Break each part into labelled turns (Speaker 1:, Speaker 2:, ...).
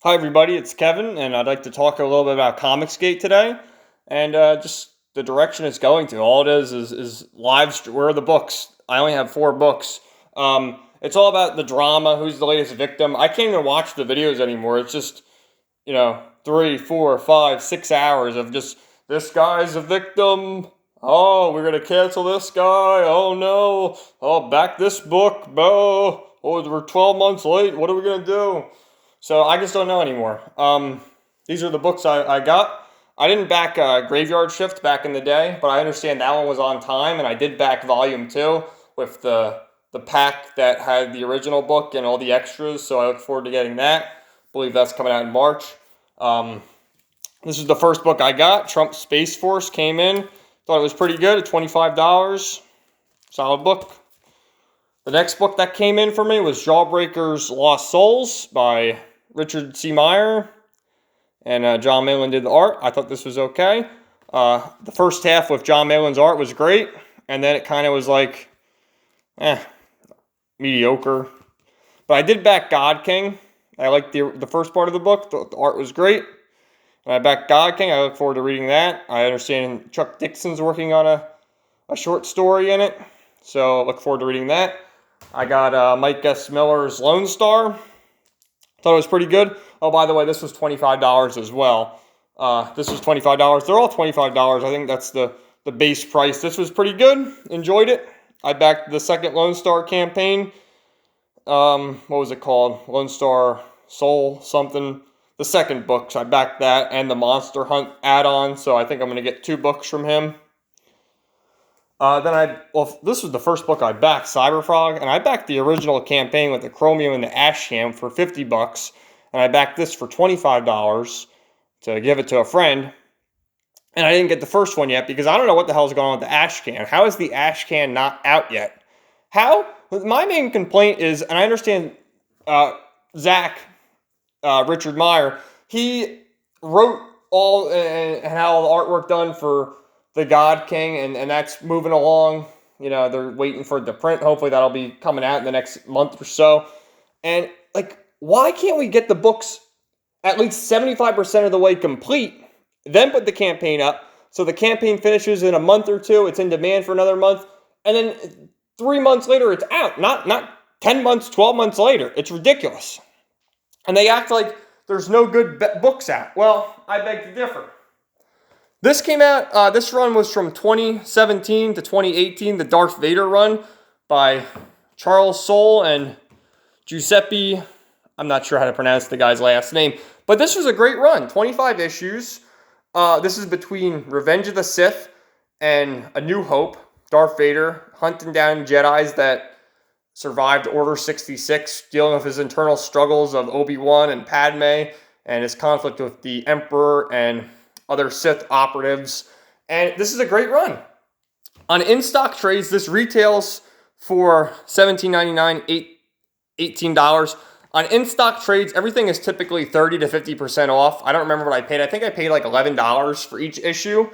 Speaker 1: Hi everybody, it's Kevin, and I'd like to talk a little bit about Comicsgate today, and just the direction it's going to. All it is where are the books? I only have 4 books. It's all about the drama, who's the latest victim. I can't even watch the videos anymore. It's just, 3, 4, 5, 6 hours of just, this guy's a victim. Oh, we're gonna cancel this guy. Oh no. Oh, back this book. Oh, we're 12 months late. What are we gonna do? So I just don't know anymore. These are the books I got. I didn't back Graveyard Shift back in the day, but I understand that one was on time, and I did back Volume 2 with the pack that had the original book and all the extras, so I look forward to getting that. I believe that's coming out in March. This is the first book I got. Trump Space Force came in. Thought it was pretty good at $25. Solid book. The next book that came in for me was Jawbreaker's Lost Souls by Richard C. Meyer, and John Malin did the art. I thought this was okay. The first half with John Malin's art was great, and then it kind of was like, mediocre. But I did back God King. I liked the first part of the book. The art was great. And I backed God King. I look forward to reading that. I understand Chuck Dixon's working on a short story in it, so I look forward to reading that. I got Mike S. Miller's Lone Star. Thought it was pretty good. Oh, by the way, this was $25 as well. This was $25. They're all $25. I think that's the base price. This was pretty good. Enjoyed it. I backed the second Lone Star campaign. What was it called? Lone Star Soul something. The second book, so I backed that and the Monster Hunt add-on, so I think I'm going to get 2 books from him. This was the first book I backed, Cyberfrog, and I backed the original campaign with the Chromium and the Ashcan for $50, and I backed this for $25 to give it to a friend. And I didn't get the first one yet because I don't know what the hell's going on with the Ashcan. How is the Ashcan not out yet? How? My main complaint is, and I understand Zach, Richard Meyer, he wrote all and had all the artwork done for the God King, and that's moving along. They're waiting for it to print. Hopefully that'll be coming out in the next month or so. And, why can't we get the books at least 75% of the way complete, then put the campaign up, so the campaign finishes in a month or 2, it's in demand for another month, and then 3 months later it's out, not 10 months, 12 months later. It's ridiculous. And they act like there's no good books out. Well, I beg to differ. This came out, this run was from 2017 to 2018, the Darth Vader run by Charles Soule and Giuseppe, I'm not sure how to pronounce the guy's last name, but this was a great run, 25 issues. This is between Revenge of the Sith and A New Hope, Darth Vader hunting down Jedis that survived Order 66, dealing with his internal struggles of Obi-Wan and Padme, and his conflict with the Emperor and other Sith operatives. And this is a great run. On in-stock trades, this retails for $17.99, $18. On in-stock trades, everything is typically 30 to 50% off. I don't remember what I paid. I think I paid like $11 for each issue.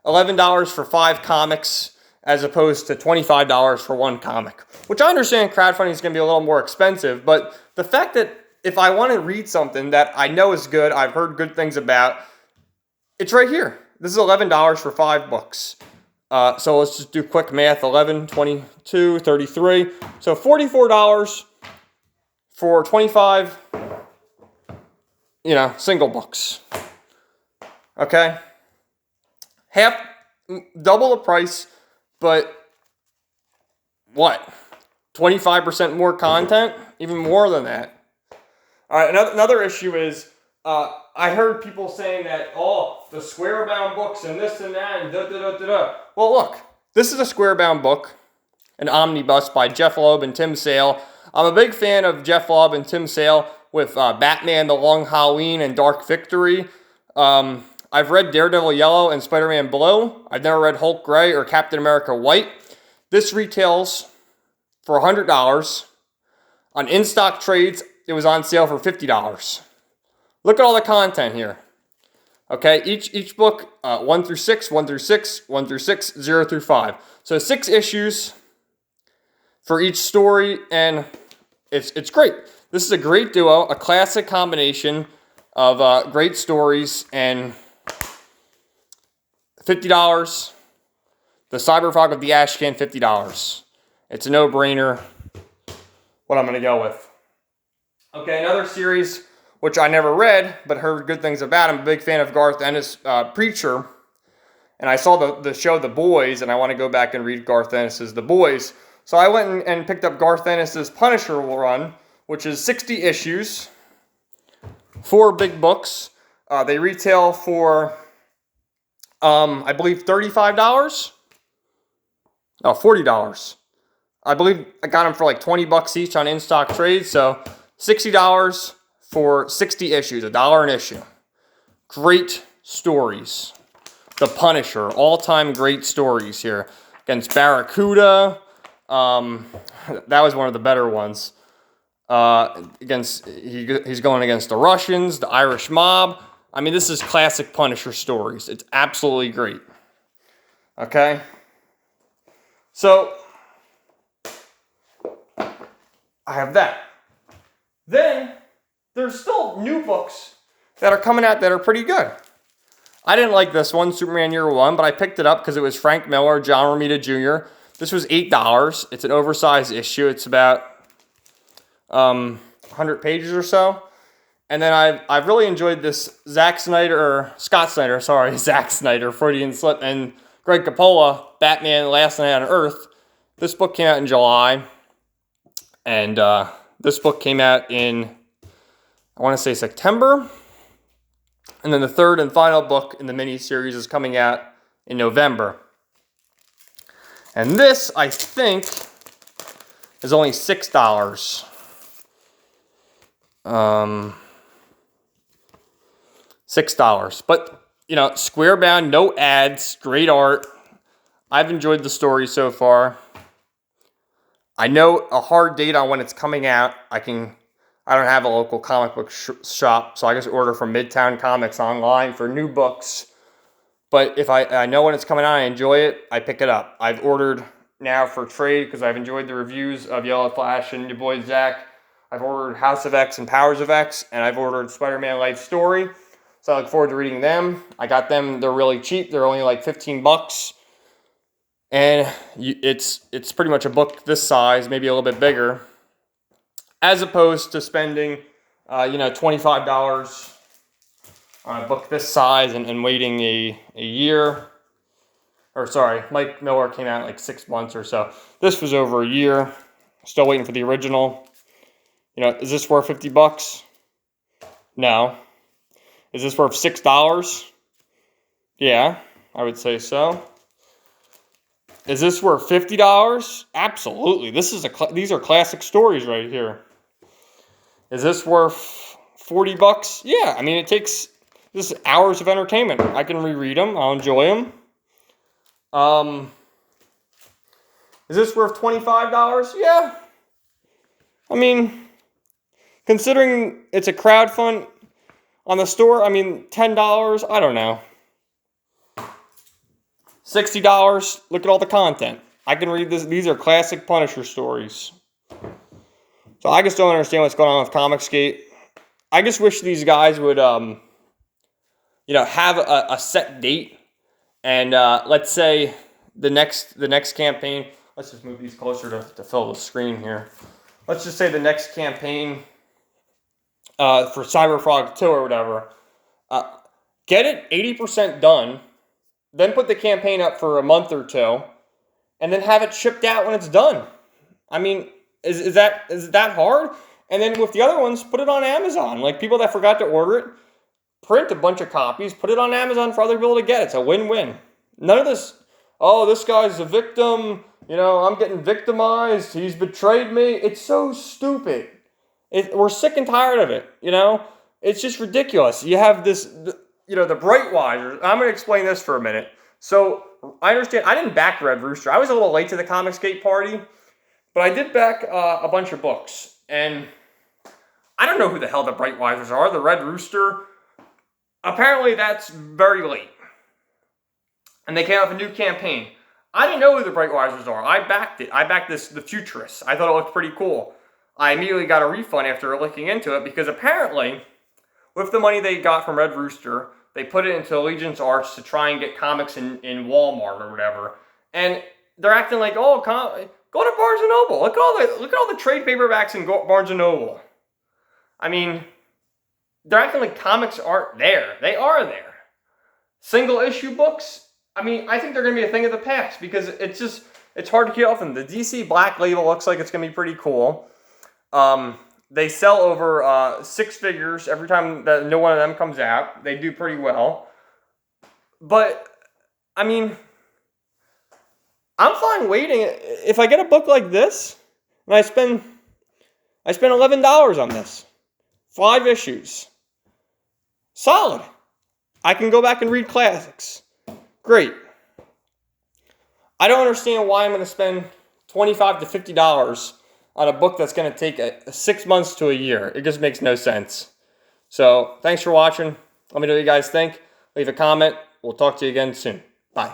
Speaker 1: $11 for 5 comics as opposed to $25 for 1 comic. Which I understand crowdfunding is going to be a little more expensive, but the fact that if I want to read something that I know is good, I've heard good things about, it's right here. This is $11 for 5 books. So let's just do quick math. 11, 22, 33. So $44 for 25, single books. Okay? Double the price, but what? 25% more content? Even more than that. All right, another issue is, I heard people saying that, the square-bound books and this and that and da-da-da-da-da. Well, look, this is a square-bound book, an omnibus by Jeff Loeb and Tim Sale. I'm a big fan of Jeff Loeb and Tim Sale with Batman, The Long Halloween, and Dark Victory. I've read Daredevil Yellow and Spider-Man Blue. I've never read Hulk Gray or Captain America White. This retails for $100. On in-stock trades, it was on sale for $50. Look at all the content here. Okay, each book, 1 through 6, 1 through 6, 1 through 6, 0 through 5. So 6 issues for each story, and it's great. This is a great duo, a classic combination. of great stories, and $50. The Cyberfrog of the Ash Can, $50. It's a no-brainer. What I'm going to go with. Okay, another series which I never read but heard good things about. I'm a big fan of Garth Ennis' Preacher, and I saw the show The Boys, and I want to go back and read Garth Ennis' The Boys. So I went and picked up Garth Ennis' Punisher run, which is 60 issues, 4 big books. They retail for, I believe, $35? Oh, $40. I believe I got them for like 20 bucks each on in-stock trade, so $60 for 60 issues, $1 an issue. Great stories. The Punisher, all-time great stories here. Against Barracuda, that was one of the better ones. He's going against the Russians, the Irish mob. I mean, this is classic Punisher stories. It's absolutely great. Okay? So, I have that. Then, there's still new books that are coming out that are pretty good. I didn't like this one, Superman Year One, but I picked it up because it was Frank Miller, John Romita Jr. This was $8. It's an oversized issue. It's about 100 pages or so. And then I've really enjoyed this Scott Snyder, Freudian slip, and Greg Capullo, Batman Last Night on Earth. This book came out in July. And this book came out in, I want to say, September. And then the third and final book in the mini-series is coming out in November. And this, I think, is only $6. $6. But, you know, square bound, no ads, great art. I've enjoyed the story so far. I know a hard date on when it's coming out. I don't have a local comic book shop, so I just order from Midtown Comics online for new books. But if I know when it's coming out, I enjoy it, I pick it up. I've ordered now for trade because I've enjoyed the reviews of Yellow Flash and your boy Zach. I've ordered House of X and Powers of X, and I've ordered Spider-Man Life Story. So I look forward to reading them. I got them. They're really cheap. They're only like 15 bucks. And it's pretty much a book this size, maybe a little bit bigger, as opposed to spending, $25 on a book this size and waiting a year. Or sorry, Mike Miller came out like 6 months or so. This was over a year. Still waiting for the original. You know, is this worth 50 bucks? No. Is this worth $6? Yeah, I would say so. Is this worth $50? Absolutely. These are classic stories right here. Is this worth 40 bucks? Yeah, I mean, this is hours of entertainment. I can reread them. I'll enjoy them. Is this worth $25? Yeah. I mean, considering it's a crowdfund on the store, I mean, $10, I don't know. $60, look at all the content. I can read this. These are classic Punisher stories. So I just don't understand what's going on with Comicsgate. I just wish these guys would, have a set date. And let's say the next campaign. Let's just move these closer to fill the screen here. Let's just say the next campaign for Cyberfrog 2 or whatever. Get it 80% done. Then put the campaign up for a month or two, and then have it shipped out when it's done. I mean, is that hard? And then with the other ones, put it on Amazon. Like people that forgot to order it, print a bunch of copies, put it on Amazon for other people to get. It's a win-win. None of this, this guy's a victim. You know, I'm getting victimized. He's betrayed me. It's so stupid. We're sick and tired of it, you know? It's just ridiculous. You have this... the Brightwise. I'm going to explain this for a minute. So, I understand. I didn't back Red Rooster. I was a little late to the Comicsgate party. But I did back a bunch of books. And I don't know who the hell the Brightwisers are. The Red Rooster. Apparently, that's very late. And they came out with a new campaign. I didn't know who the Brightwisers are. I backed it. I backed the Futurists. I thought it looked pretty cool. I immediately got a refund after looking into it. Because apparently... with the money they got from Red Rooster, they put it into Allegiance Arts to try and get comics in Walmart or whatever. And they're acting like, oh, go to Barnes & Noble. Look at all the trade paperbacks in Barnes & Noble. I mean, they're acting like comics aren't there. They are there. Single issue books, I mean, I think they're going to be a thing of the past because it's hard to get off them. The DC Black Label looks like it's going to be pretty cool. They sell over 6 figures every time that no one of them comes out. They do pretty well. But, I mean, I'm fine waiting. If I get a book like this, and I spend $11 on this, 5 issues, solid. I can go back and read classics. Great. I don't understand why I'm going to spend $25 to $50 on a book that's going to take 6 months to a year. It just makes no sense. So, thanks for watching. Let me know what you guys think. Leave a comment. We'll talk to you again soon. Bye.